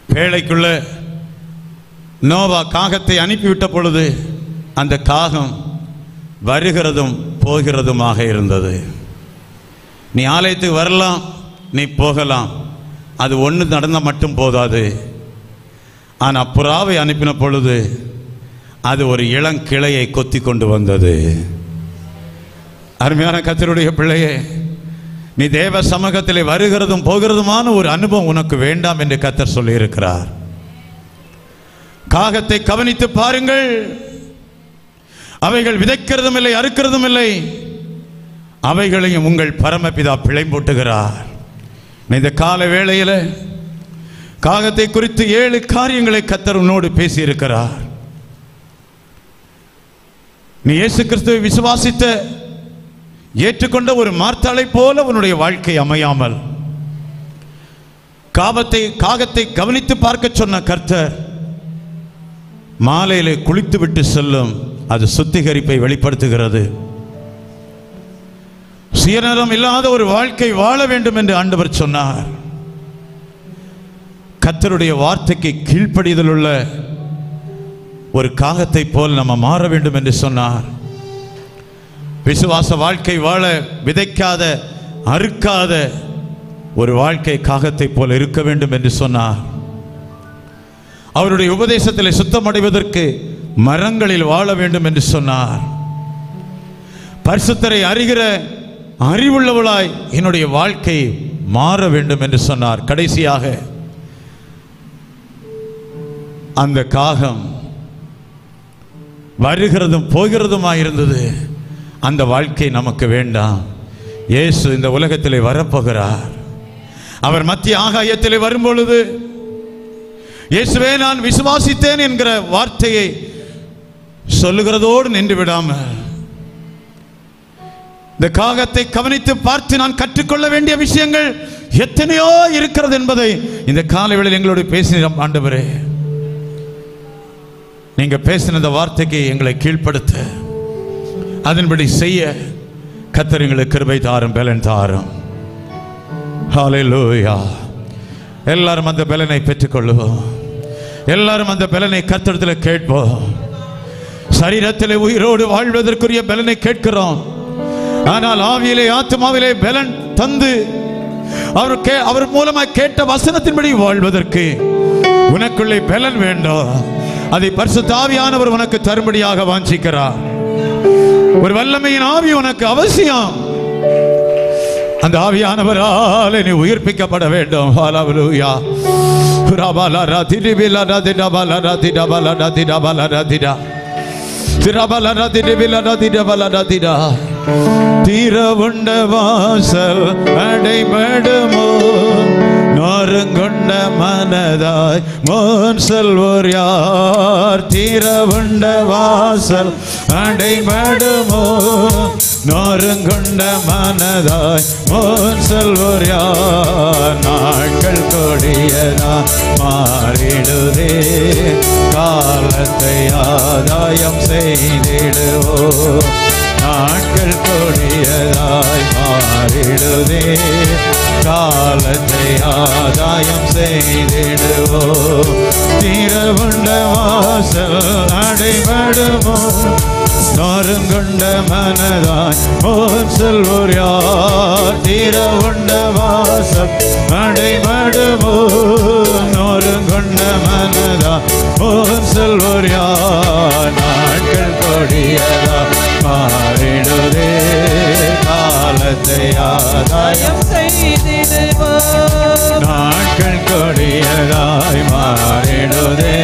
பேழைக்குள்ள நோவா காகத்தை அனுப்பிவிட்ட பொழுது அந்த காகம் வருகிறதும் போகிறதுமாக இருந்தது. நீ ஆலயத்துக்கு வரலாம், நீ போகலாம், அது ஒன்று நடந்தால் மட்டும் போதாது. ஆனால் புறாவை அனுப்பின பொழுது அது ஒரு இளங்கிளையை கொத்தி கொண்டு வந்தது. அருமையான கர்த்தருடைய பிள்ளையே, நீ தேவ சமூகத்தில் வருகிறதும் போகிறதுமான ஒரு அனுபவம் உனக்கு வேண்டாம் என்று கர்த்தர் சொல்லி இருக்கிறார். காகத்தை கவனித்து பாருங்கள், அவைகள் விதைக்கிறதும் இல்லை, அறுக்கிறதும் இல்லை, அவைகளையும் உங்கள் பரமபிதா பிழை போட்டுகிறார். இந்த கால வேளையில் காகத்தை குறித்து 7 காரியங்களை கர்த்தர் உன்னோடு பேசி இருக்கிறார். நீ இயேசு கிறிஸ்துவை விசுவாசித்த ஏற்றுக்கொண்ட ஒரு மார்த்தாளை போல உன்னுடைய வாழ்க்கை அமையாமல் காகத்தை கவனித்து பார்க்க சொன்ன கர்த்தர் மாலையிலே குளித்து விட்டு செல்லும். அது சுத்திகரிப்பை வெளிப்படுத்துகிறது. சுயநலம் இல்லாத ஒரு வாழ்க்கை வாழ வேண்டும் என்று ஆண்டவர் சொன்னார். கர்த்தருடைய வார்த்தைக்கு கீழ்ப்படிதல் உள்ள ஒரு காகத்தை போல் நம்ம மாற வேண்டும் என்று சொன்னார். விசுவாச வாழ்க்கை வாழ விதைக்காத அறுக்காத ஒரு வாழ்க்கை காகத்தை போல் இருக்க வேண்டும் என்று சொன்னார். அவருடைய உபதேசத்தில் சுத்தமடைவதற்கு மரங்களில் வாழ வேண்டும் என்று சொன்னார். பரிசுத்தரை அறிகிற அறிவுள்ளவளாய் என்னுடைய வாழ்க்கை மாற வேண்டும் என்று சொன்னார். கடைசியாக அந்த காகம் வருகிறதும் போகிறதுமாய் இருந்தது. அந்த வாழ்க்கை நமக்கு வேண்டாம். இயேசு இந்த உலகத்திலே வரப்போகிறார். அவர் மத்திய ஆகாயத்திலே வரும்பொழுது இயேசுவே நான் விசுவாசித்தேன் என்கிற வார்த்தையை சொல்லுகிறதோடு நின்று விடாமல் இந்த காகத்தை கவனித்து பார்த்து நான் கற்றுக்கொள்ள வேண்டிய விஷயங்கள் எத்தனையோ இருக்கிறது என்பதை இந்த காலைவேளையில் எங்களோடு பேசின ஆண்டவரே, நீங்க பேசின இந்த வார்த்தைக்கு எங்களை கீழ்ப்படுத்த அதன்படி செய்ய கர்த்தர் எங்களுக்கு கிருபை தாரும், பலன் தாரும். ஹல்லேலூயா. எல்லாரும் அந்த பலனை பெற்றுக்கொள்வோம். எல்லாரும் அந்த பலனை கர்த்தரிடத்தில் கேட்போம். சரீரத்திலே உயிரோடு வாழ்வதற்குரிய பலனை கேட்கிறோம். ஆனால் ஆவியிலே ஆத்மாவிலே பலன் தந்து அவர் மூலமாக கேட்ட வசனத்தின்படி வாழ்வதற்கு உனக்குள்ளே பலன் வேண்டும். அதை பரிசுத்த ஆவியானவர் உனக்கு தரும்படியாக வாஞ்சிக்கிறார். ஒரு வல்லமையின் ஆவி உனக்கு அவசியம். அந்த ஆவியானவரால் நீ உயிர்ப்பிக்கப்பட வேண்டும். ஹல்லேலூயா. தீரவுண்ட வாசல் அடைபடுமோ, நொறுங்குண்ட மனதாய் மோன் செல்வோர் யார்? தீரவுண்ட வாசல் அடைபடுமோ, நொறுங்குண்ட மனதாய் முன் செல்வோர் யார்? நாட்கள் கொடியதா மாறிடுதே, காலத்தை ஆதாயம் செய்திடுவோம். நாட்கள் கொடியதாய் மாறிடுதே, காலத்தை ஆதாயம் செய்திடுவோம். திறவுண்ட வாசல் அடைபடுமோ, நொறுங்குண்ட மனதாய் முன் செல்வோர் யார்? திறவுண்ட வாசல் அடைபடுமோ, நொறுங்குண்ட மனதாய் முன் செல்வோர் யார்? நாட்கள் கொடியதா மாறிடுதே, காலத்தை ஆதாயம் செய்திடுவோம். நாட்கள் கொடியதாய் மாறிடுதே,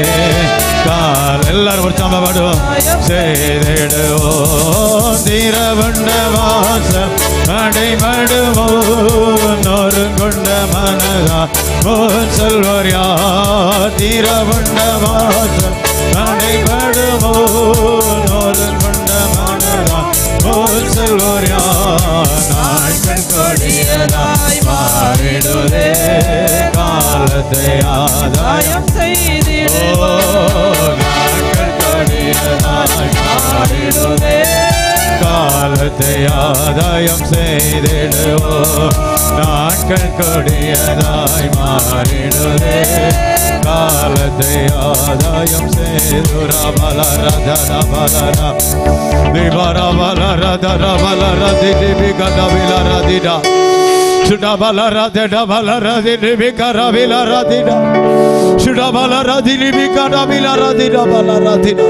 எல்லாரும் உற்சாகப்படுவோம். செய்திடுவோம். திறவுண்ட வாசல் அடைபடுவோம், நொறுங்குண்ட மனதா முன் செல்வோர் யார்? திறவுண்ட வாசல் அடைபடுவோம், நொறுங்குண்ட மனதா முன் செல்வோர் யார்? நாட்கள் கொடியதாய் மாறிடுதே, காலத்தை ஆதாயம் செய்திடுவோம். நாட்கள் கொடியதாய் மாறிடுதே, காலத்தை ஆதாயம் செய்திடுவோம். நாட்கள் கொடியதாய் மாறிடுதே, காலத்தை ஆதாயம் செய்துரா பலரதர பலர விவர பலரதர பலரதி திவிகத விலரதிடா சுடா பலரதட பலரதி திவிகர விலரதிடா சுடா பலரதி திவிகட விலரதிடா பலரதிடா.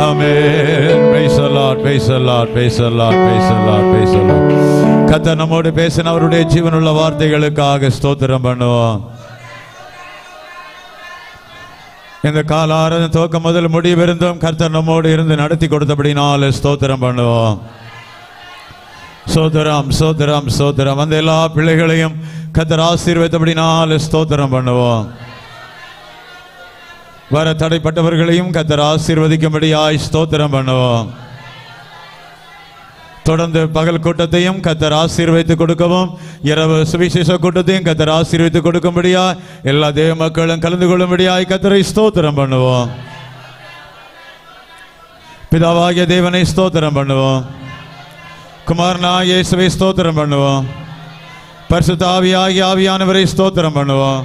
ஆமென். Praise the Lord, praise the Lord, praise the Lord, praise the Lord, praise the Lord. கர்த்தர் நம்மோடு பேசின அவருடைய ஜீவனுள்ள வார்த்தைகளுக்காக ஸ்தோத்திரம் பண்ணுவோம். இந்த கால ஆராதனை துவக்கம் முதல் முடிவிருந்தும் கர்த்தர் நம்மோடு இருந்து நடத்தி கொடுத்தபடினால ஸ்தோத்திரம் பண்ணுவோம். சோதரம் சோதரம் சோதரம் அந்த எல்லா பிள்ளைகளையும் கர்த்தர் ஆசீர்வதித்தபடினால ஸ்தோத்திரம் பண்ணுவோம். வர தடைப்பட்டவர்களையும் கர்த்தர் ஆசீர்வதிக்கும்படியாய் ஸ்தோத்திரம் பண்ணுவோம். தொடர்ந்து பகல் கூட்டத்தையும் கர்த்தர் ஆசீர்வதித்து கொடுக்கவும், இரவு சுவிசேஷ கூட்டத்தையும் கர்த்தர் ஆசீர்வதித்து கொடுக்கும்படியா எல்லா தேவ மக்களும் கலந்து கொள்ளும்படியாய் கர்த்தரை ஸ்தோத்திரம் பண்ணுவோம். பிதாவாகிய தேவனை ஸ்தோத்திரம் பண்ணுவோம். குமாரனாகிய இயேசுவை ஸ்தோத்திரம் பண்ணுவோம். பரிசுத்த ஆவியாகிய ஆவியானவரை ஸ்தோத்திரம் பண்ணுவோம்.